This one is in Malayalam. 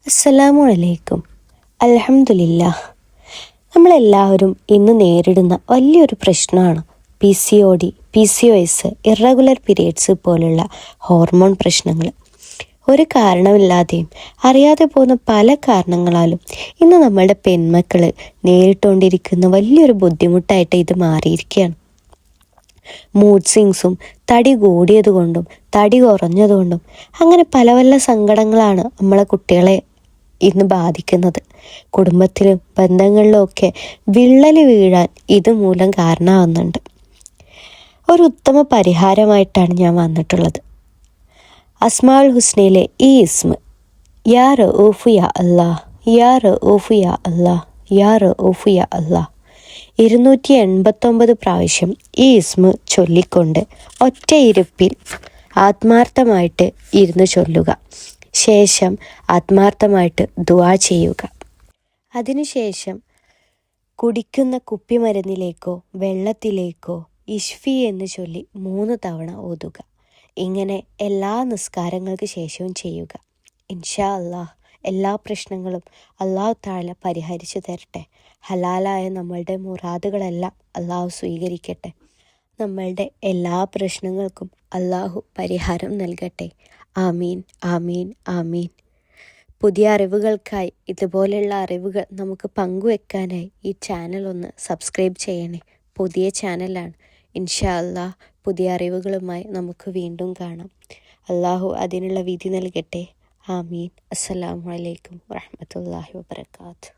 അസ്സലാമു അലൈക്കും. അൽഹംദുലില്ലാഹ്. നമ്മളെല്ലാവരും ഇന്ന് നേരിടുന്ന വലിയൊരു പ്രശ്നമാണ് PCOD, PCOS, ഇറഗുലർ പീരിയഡ്സ് പോലുള്ള ഹോർമോൺ പ്രശ്നങ്ങൾ. ഒരു കാരണമില്ലാതെയും അറിയാതെ പോകുന്ന പല കാരണങ്ങളാലും ഇന്ന് നമ്മളുടെ പെൺമക്കൾ നേരിട്ടുകൊണ്ടിരിക്കുന്ന വലിയൊരു ബുദ്ധിമുട്ടായിട്ട് ഇത് മാറിയിരിക്കുകയാണ്. മൂഡ് സ്വിങ്സും തടി കൂടിയതുകൊണ്ടും തടി കുറഞ്ഞതുകൊണ്ടും അങ്ങനെ പല പല സങ്കടങ്ങളാണ് നമ്മളെ കുട്ടികളെ ഇന്ന് ബാധിക്കുന്നത്. കുടുംബത്തിലും ബന്ധങ്ങളിലും ഒക്കെ വിള്ളൽ വീഴാൻ ഇതുമൂലം കാരണമാവുന്നുണ്ട്. ഒരു ഉത്തമ പരിഹാരമായിട്ടാണ് ഞാൻ വന്നിട്ടുള്ളത്. അസ്മാഉൽ ഹുസ്നയിലെ ഈ ഇസ്മ, യാ റഊഫ് യാ അല്ലാഹ്, യാ റഊഫ് യാ അല്ലാഹ്, യാ റഊഫ് യാ അല്ലാഹ് 289 പ്രാവശ്യം ഈ ഇസ്മ ചൊല്ലിക്കൊണ്ട് ഒറ്റ ഇരുപ്പിൽ ആത്മാർത്ഥമായിട്ട് ഇരുന്ന് ചൊല്ലുക. ശേഷം ആത്മാർത്ഥമായിട്ട് ദുആ ചെയ്യുക. അതിനുശേഷം കുടിക്കുന്ന കുപ്പിമരുന്നിലേക്കോ വെള്ളത്തിലേക്കോ ഇഷ്ഫി എന്ന് ചൊല്ലി 3 തവണ ഓതുക. ഇങ്ങനെ എല്ലാ നിസ്കാരങ്ങൾക്ക് ശേഷവും ചെയ്യുക. ഇൻഷാ അല്ലാഹ് എല്ലാ പ്രശ്നങ്ങളും അല്ലാഹു തആല പരിഹരിച്ചു തരട്ടെ. ഹലാലായ നമ്മളുടെ മുറാദുകളെല്ലാം അല്ലാഹു സ്വീകരിക്കട്ടെ. നമ്മളുടെ എല്ലാ പ്രശ്നങ്ങൾക്കും അല്ലാഹു പരിഹാരം നൽകട്ടെ. ആമീൻ, ആമീൻ, ആമീൻ. പുതിയ അറിവുകൾക്കായി, ഇതുപോലെയുള്ള അറിവുകൾ നമുക്ക് പങ്കുവെക്കാനായി ഈ ചാനൽ ഒന്ന് സബ്സ്ക്രൈബ് ചെയ്യണേ. പുതിയ ചാനലാണ്. ഇൻഷാ അല്ലാഹ് പുതിയ അറിവുകളുമായി നമുക്ക് വീണ്ടും കാണാം. അല്ലാഹു അതിനുള്ള വിധി നൽകട്ടെ. ആമീൻ. അസ്സലാമു അലൈക്കും വറഹ്മത്തുള്ളാഹി വബറകാതുഹു.